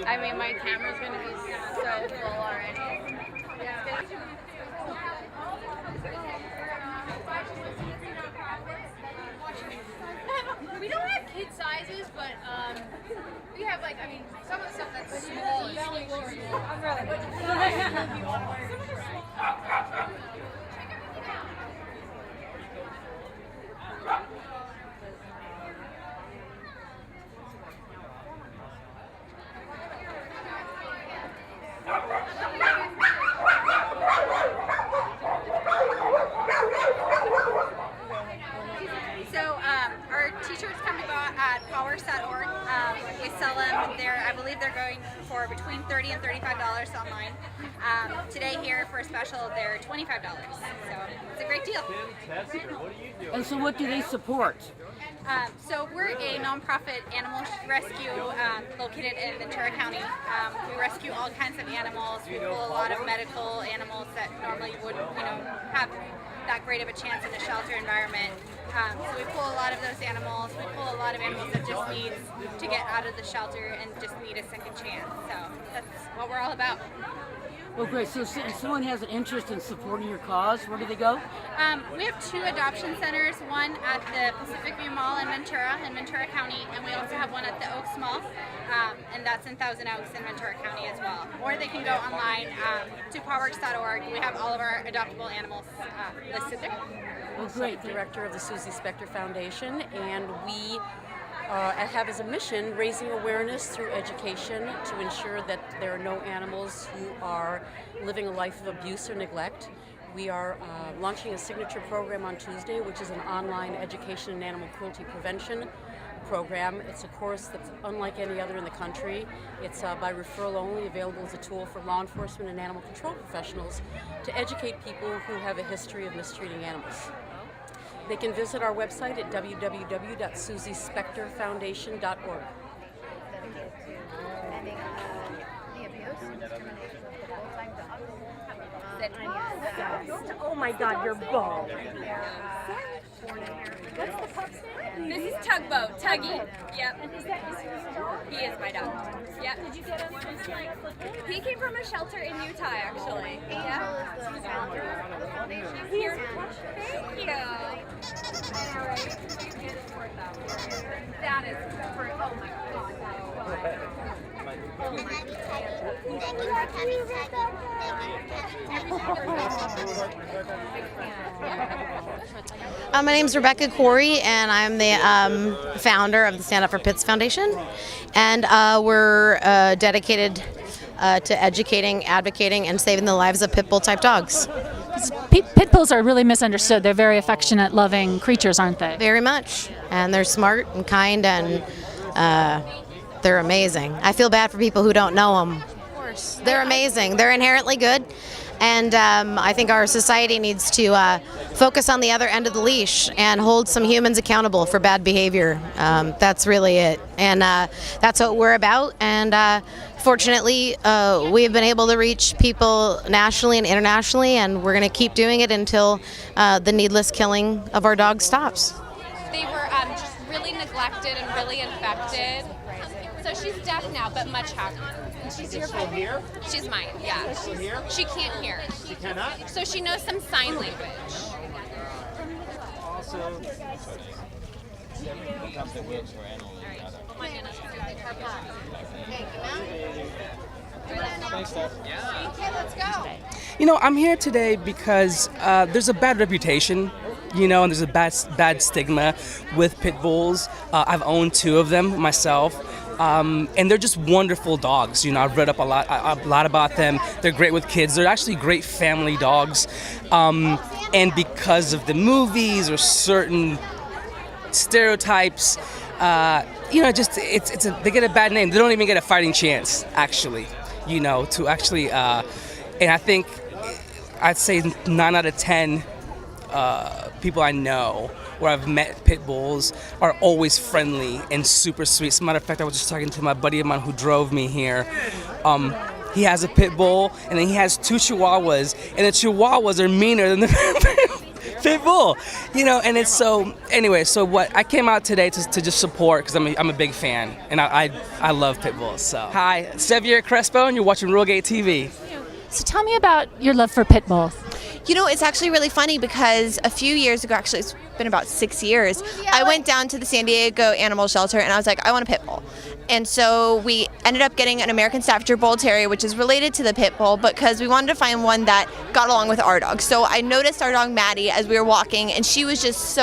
I mean, my camera's gonna be so full already. We don't have kid sizes, but we have like, I mean, some of the stuff that's small. Our t-shirts come to go at powers.org. We sell them there. I believe they're going for between $30 and $35 online. Today here for a special, they're $25. So it's a great deal. Fantastic. What do you do? And so what do they support? So we're a nonprofit animal rescue located in Ventura County. We rescue all kinds of animals. We pull a lot of medical animals that normally would, have that great of a chance in a shelter environment. So we pull a lot of those animals. We pull a lot of animals that just need to get out of the shelter and just need a second chance. So that's what we're all about. Well, great. So if someone has an interest in supporting your cause, where do they go? We have 2 adoption centers, one at the Pacific View Mall in Ventura County, and we also have one at the Oaks Mall, and that's in Thousand Oaks in Ventura County as well. Or they can go online to powerworks.org. We have all of our adoptable animals listed there. Well, great. Director of the Susie Spector Foundation, and we have as a mission raising awareness through education to ensure that there are no animals who are living a life of abuse or neglect. We are launching a signature program on Tuesday, which is an online education and animal cruelty prevention program. It's a course that's unlike any other in the country. It's by referral only, available as a tool for law enforcement and animal control professionals to educate people who have a history of mistreating animals. They can visit our website at www.susiespectorfoundation.org. Oh my God, you're bald. This is Tugboat, Tuggy. Yep. He is my dog. Yep. Did you get him from He came from a shelter in Utah, actually. Angel is the founder of the foundation. Here. Thank you. That is great. Oh my God. My name's Rebecca Corey, and I'm the founder of the Stand Up for Pits Foundation, and we're dedicated to educating, advocating, and saving the lives of pit bull type dogs. Pit bulls are really misunderstood. They're very affectionate, loving creatures, aren't they? Very much, and they're smart and kind, and they're amazing. I feel bad for people who don't know them. Of course, they're amazing. They're inherently good, and I think our society needs to focus on the other end of the leash and hold some humans accountable for bad behavior. That's really it, and that's what we're about. And fortunately, we have been able to reach people nationally and internationally, and we're going to keep doing it until the needless killing of our dogs stops. They were just really neglected and really infected. So she's deaf now, but much happier. She's here? She's mine, yeah. She's here? She can't hear. She cannot? So she knows some sign language. Also, Okay, let's go. I'm here today because there's a bad reputation, and there's a bad stigma with pit bulls. I've owned 2 of them myself, and they're just wonderful dogs. I've read up a lot about them. They're great with kids. They're actually great family dogs, and because of the movies or certain stereotypes, they get a bad name. They don't even get a fighting chance, actually. And I think I'd say 9 out of 10 people I know where I've met pit bulls are always friendly and super sweet. As a matter of fact, I was just talking to my buddy of mine who drove me here. He has a pit bull, and then he has 2 chihuahuas, and the chihuahuas are meaner than the pit bull, you know. And it's so anyway. So what I came out today to just support because I'm a big fan and I love pit bulls. So hi, Sevier Crespo, and you're watching Ruralgate TV. So tell me about your love for pit bulls. You know, it's actually really funny because a few years ago, actually it's been about 6 years, I went down to the San Diego Animal Shelter and I was like, I want a pit bull. And so we ended up getting an American Staffordshire Bull Terrier, which is related to the pit bull, because we wanted to find one that got along with our dog. So I noticed our dog Maddie as we were walking, and she was just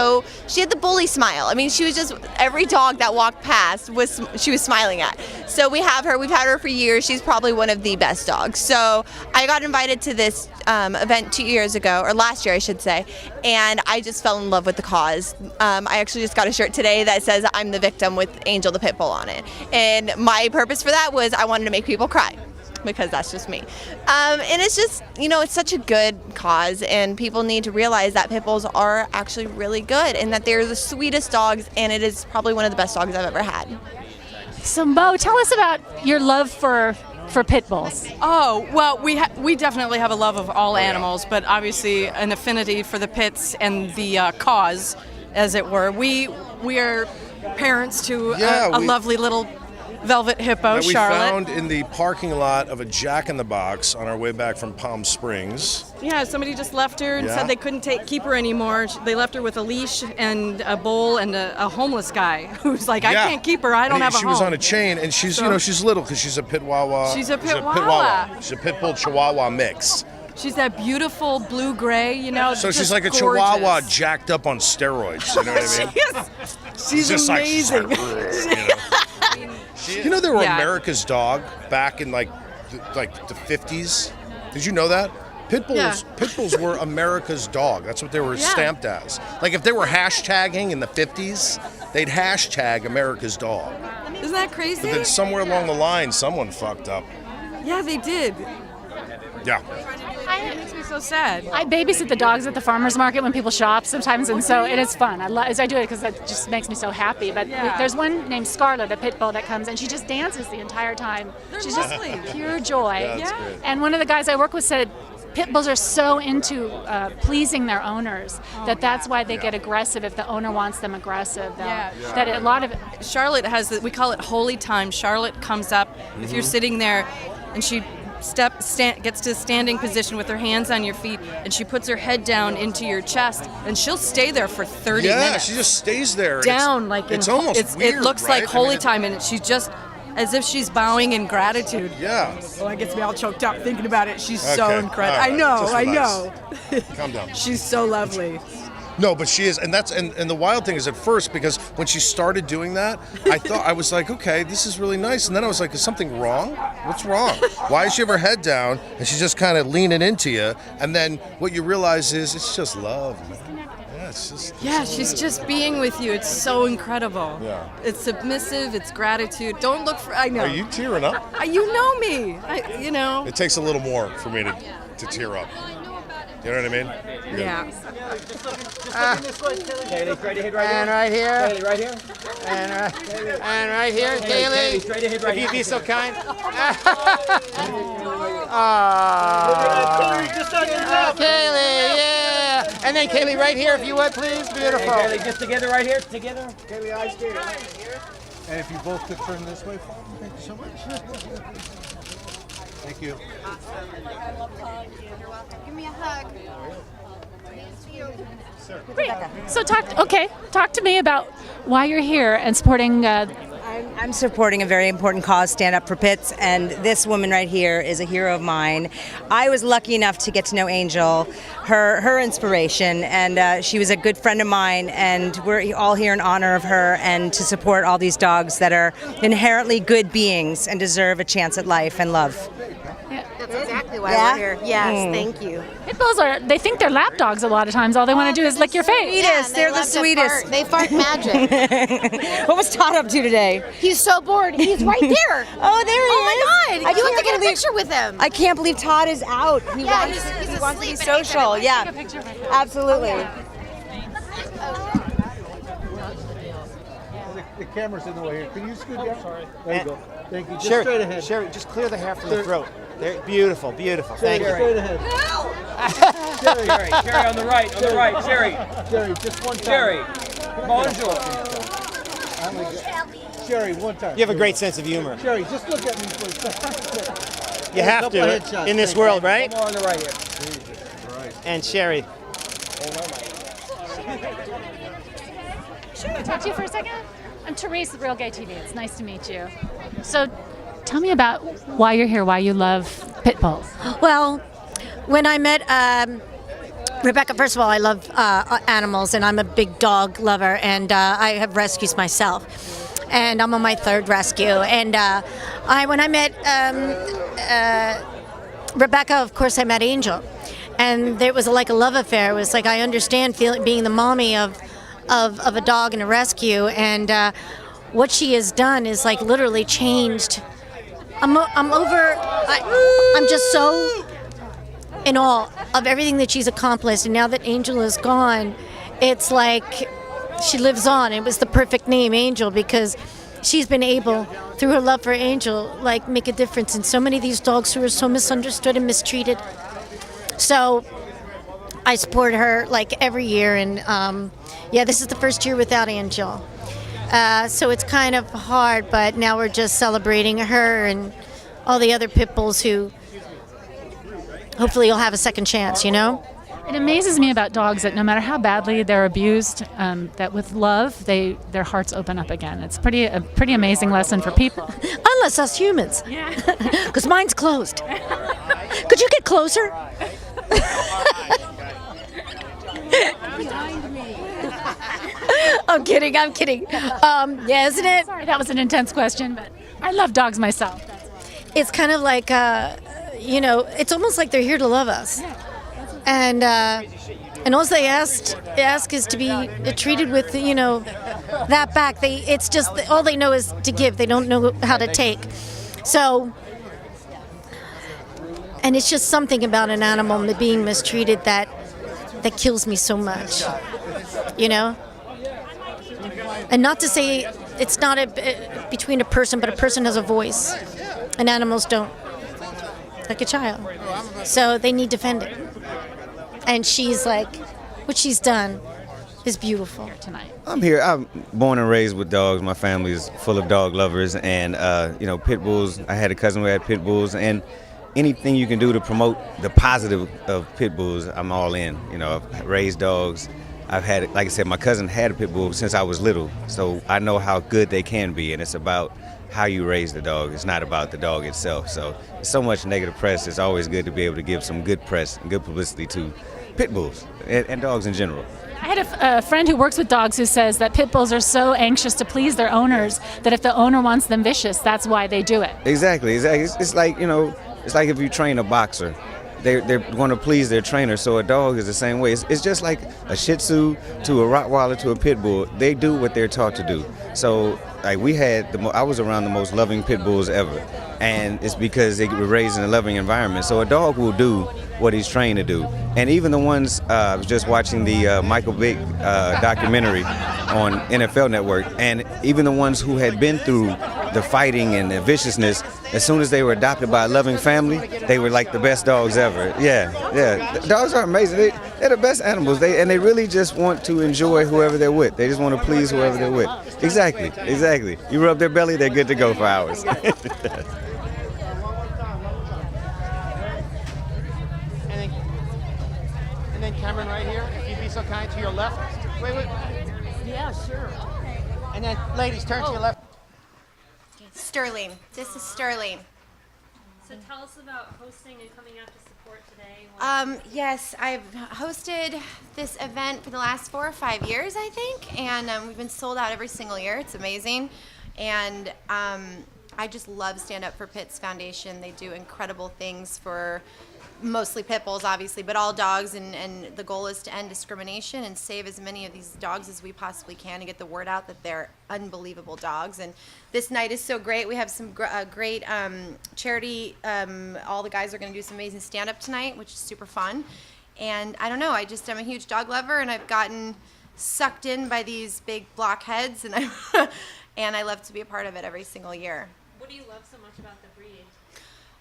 she had the bully smile. I mean, she was just, every dog that walked past she was smiling at. So we've had her for years. She's probably one of the best dogs. So I got invited to this event 2 years ago, or last year I should say, and I just fell in love with the cause. I actually just got a shirt today that says I'm the victim with Angel the pit bull on it. And my purpose for that was I wanted to make people cry, because that's just me. And it's just, you know, it's such a good cause, and people need to realize that pit bulls are actually really good and that they're the sweetest dogs, and it is probably one of the best dogs I've ever had. So Mo, tell us about your love for pit bulls. Oh, well, we definitely have a love of all animals, but obviously an affinity for the pits and the cause, as it were. We are parents to a lovely little velvet hippo, that we Charlotte. found in the parking lot of a Jack in the Box on our way back from Palm Springs. Yeah, somebody just left her and Yeah. said they couldn't keep her anymore. They left her with a leash and a bowl and a homeless guy who's like, I Yeah. can't keep her. I don't have a She home. was on a chain, and she's, So- she's little because she's a pit Wawa. She's a pit Wawa. Wawa. She's a pit bull Chihuahua mix. She's that beautiful blue-gray, you know. So she's just like a gorgeous. Chihuahua jacked up on steroids. You know what I mean? She's Just amazing. Like, you know, they were Yeah. America's dog back in like the 50s. Did you know that? Pit bulls were America's dog. That's what they were stamped as. Like if they were hashtagging in the 50s, they'd hashtag America's dog. Isn't that crazy? But then somewhere along the line, someone fucked up. Yeah, they did. Yeah. It makes me so sad. I babysit the dogs at the farmers market when people shop sometimes, and so it is fun. I do it because it just makes me so happy. But there's one named Scarlett, a pit bull, that comes, and she just dances the entire time. She's just pure joy. That's great. And one of the guys I work with said pit bulls are so into pleasing their owners that's why they get aggressive if the owner wants them aggressive. That a lot of Charlotte has we call it holy time. Charlotte comes up if you're sitting there, and she gets to a standing position with her hands on your feet, and she puts her head down into your chest, and she'll stay there for 30 Yeah, minutes. she just stays there. Down like it's almost weird, it looks right? like holy I mean, time, and she's just as if she's bowing in gratitude. Yeah. Well, that gets me all choked up thinking about it. She's Okay, so incredible. all right, just I relax. know. Calm down. She's so lovely. No, but she is, and the wild thing is at first, because when she started doing that, I was like, okay, this is really nice, and then I was like, is something wrong? What's wrong? Why is she have her head down and she's just kind of leaning into you? And then what you realize is it's just love, man. Yeah, it's just. She's just being with you. It's so incredible. Yeah. It's submissive. It's gratitude. Don't look for. I know. Are you tearing up? You know me. You know. It takes a little more for me to tear up. You know what I mean? Yeah. Kaylee, straight ahead right And here. right here. Kaylee, right here. And right here, Kaylee. Straight ahead right here. If you'd be so kind. Just on your left. Kaylee, yeah. And then Kaylee right here, if you would, please. Beautiful. Kaylee, just together right here. Together. Kaylee, eyes here. And if you both could turn this way. Thank you so much. Thank you. Give me a hug. great. So talk to me about why you're here and supporting. I'm supporting a very important cause, Stand Up for Pits, and this woman right here is a hero of mine. I was lucky enough to get to know Angel, her inspiration, and she was a good friend of mine, and we're all here in honor of her and to support all these dogs that are inherently good beings and deserve a chance at life and love. That's exactly why Yeah? we're here. Yes, thank you. Pit bulls they think they're lap dogs a lot of times. All they want to do is lick your face. Sweetest, they're the sweetest. They fart magic. What was Todd up to today? He's so bored. He's right there. Oh, there he is. Oh my God! You have to get a believe- picture with him. I can't believe Todd is out. He Yeah, wants, he's he wants to be asleep and social. Yeah, absolutely. The camera's in the way here. Can you scoot down? Sorry. There you go. Thank you. Just Sherry, straight ahead. Sherry, just clear the hair from the throat. There, beautiful, beautiful. Thank you. Straight ahead. Jerry, Jerry on the right, Jerry. Jerry, just one time. Jerry, bonjour. Jerry, one time. You have a great sense of humor. Jerry, just look at me for a second. You have to in this world, right? One more on the right here. And Sherry. Can I talk to you for a second? I'm Therese with Real Gay TV. It's nice to meet you. So, tell me about why you're here, why you love pit bulls. Well, when I met Rebecca, first of all, I love animals, and I'm a big dog lover, and I have rescues myself. And I'm on my third rescue. And when I met Rebecca, of course, I met Angel. And there was like a love affair. It was like I understand being the mommy of a dog in a rescue, and what she has done is like literally changed. I'm just so in awe of everything that she's accomplished, and now that Angel is gone, it's like she lives on. It was the perfect name, Angel, because she's been able, through her love for Angel, like make a difference in so many of these dogs who are so misunderstood and mistreated. So I support her like every year, and this is the first year without Angel. So it's kind of hard, but now we're just celebrating her and all the other pit bulls who hopefully will have a second chance, you know? It amazes me about dogs that no matter how badly they're abused, that with love, their hearts open up again. It's a pretty amazing lesson for people. Unless us humans. Yeah. Because mine's closed. Could you get closer? I'm kidding. Yeah, isn't it? Sorry, that was an intense question, but I love dogs myself. It's kind of like, it's almost like they're here to love us. And all they ask is to be treated with, that back. It's just all they know is to give. They don't know how to take. So, and it's just something about an animal being mistreated that kills me so much, And not to say it's not between a person, but a person has a voice, and animals don't, like a child. So they need defending. And she's like, what she's done is beautiful. Tonight. I'm here. I'm born and raised with dogs. My family is full of dog lovers, and pit bulls. I had a cousin who had pit bulls, and anything you can do to promote the positive of pit bulls, I'm all in. I've raised dogs. I've had, like I said, my cousin had a pit bull since I was little, so I know how good they can be, and it's about how you raise the dog. It's not about the dog itself. So there's so much negative press. It's always good to be able to give some good press and good publicity to pit bulls and dogs in general. I had a friend who works with dogs who says that pit bulls are so anxious to please their owners that if the owner wants them vicious, that's why they do it. Exactly. It's like, it's like if you train a boxer. They're going to please their trainer, so a dog is the same way. It's just like a Shih Tzu to a Rottweiler to a pit bull. They do what they're taught to do. So like I was around the most loving pit bulls ever, and it's because they were raised in a loving environment. So a dog will do what he's trained to do. And even the ones, I was just watching the Michael Vick documentary on NFL Network, and even the ones who had been through the fighting and the viciousness, as soon as they were adopted by a loving family, they were like the best dogs ever. Yeah. Dogs are amazing. They're the best animals. They really just want to enjoy whoever they're with. They just want to please whoever they're with. Exactly. You rub their belly, they're good to go for hours. And then Cameron right here, if you'd be so kind, to your left. Wait. Yeah, sure. And then ladies, turn to your left. Sterling. This is Sterling. So tell us about hosting and coming out to support today. Yes, I've hosted this event for the last 4 or 5 years, I think, and we've been sold out every single year. It's amazing. And I just love Stand Up for Pits Foundation. They do incredible things for mostly pit bulls, obviously, but all dogs, and the goal is to end discrimination and save as many of these dogs as we possibly can and get the word out that they're unbelievable dogs. And this night is so great. We have some great charity. All the guys are going to do some amazing stand-up tonight, which is super fun. And I don't know, I'm a huge dog lover, and I've gotten sucked in by these big blockheads, and I love to be a part of it every single year. What do you love so much about the breed?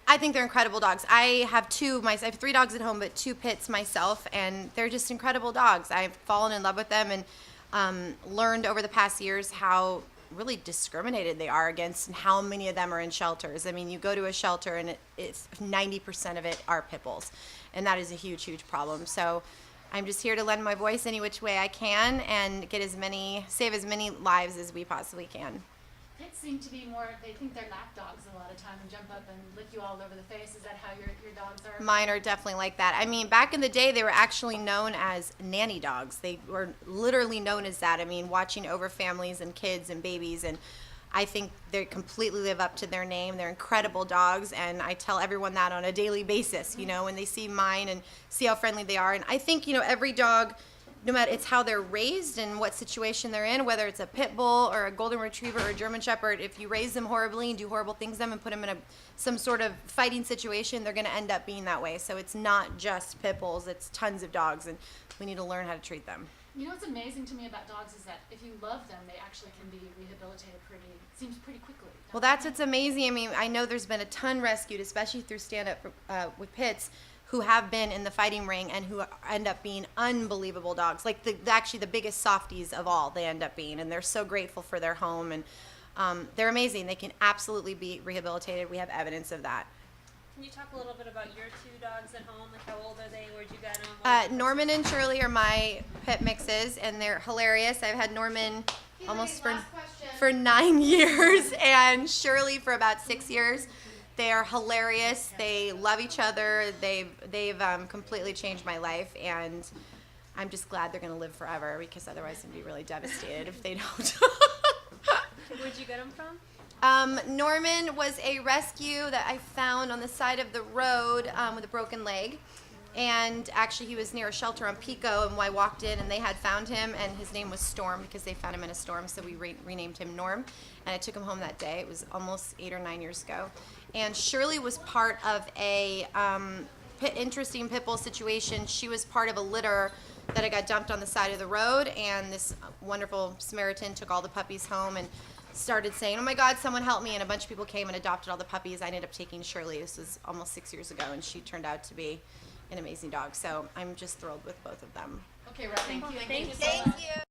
I think they're incredible dogs. I have I have 3 dogs at home, but 2 pits myself, and they're just incredible dogs. I've fallen in love with them and learned over the past years how really discriminated they are against and how many of them are in shelters. I mean, you go to a shelter and it's 90% of it are pit bulls, and that is a huge, huge problem. So I'm just here to lend my voice any which way I can and save as many lives as we possibly can. Pits seem to be more, they think they're lap dogs a lot of time and jump up and lick you all over the face. Is that how your dogs are? Mine are definitely like that. I mean, back in the day, they were actually known as nanny dogs. They were literally known as that. I mean, watching over families and kids and babies, and I think they completely live up to their name. They're incredible dogs, and I tell everyone that on a daily basis, you know, when they see mine and see how friendly they are. And I think, you know, every dog, no matter it's how they're raised and what situation they're in, whether it's a pit bull or a golden retriever or a German shepherd, if you raise them horribly and do horrible things to them and put them in some sort of fighting situation, they're going to end up being that way. So it's not just pit bulls, it's tons of dogs, and we need to learn how to treat them. You know what's amazing to me about dogs is that if you love them, they actually can be rehabilitated seems pretty quickly. Well, that's what's amazing. I mean, I know there's been a ton rescued, especially through Stand Up with Pits, who have been in the fighting ring and who end up being unbelievable dogs. Like actually the biggest softies of all, they end up being, and they're so grateful for their home, and they're amazing. They can absolutely be rehabilitated. We have evidence of that. Can you talk a little bit about your 2 dogs at home? Like, how old are they? Where'd you get them? Norman and Shirley are my pit mixes, and they're hilarious. I've had Norman almost for 9 years, and Shirley for about 6 years. They are hilarious. They love each other. They've completely changed my life, and I'm just glad they're going to live forever, because otherwise I'd be really devastated if they don't. Where'd you get them from? Norman was a rescue that I found on the side of the road with a broken leg. And actually, he was near a shelter on Pico, and I walked in, and they had found him, and his name was Storm because they found him in a storm, so we renamed him Norm. And I took him home that day. It was almost 8 or 9 years ago. And Shirley was part of a interesting pit bull situation. She was part of a litter that I got dumped on the side of the road, and this wonderful Samaritan took all the puppies home and started saying, "Oh my God, someone help me!" And a bunch of people came and adopted all the puppies. I ended up taking Shirley. This was almost 6 years ago, and she turned out to be an amazing dog. So I'm just thrilled with both of them. Okay, Rob, thank you. Thank you so much.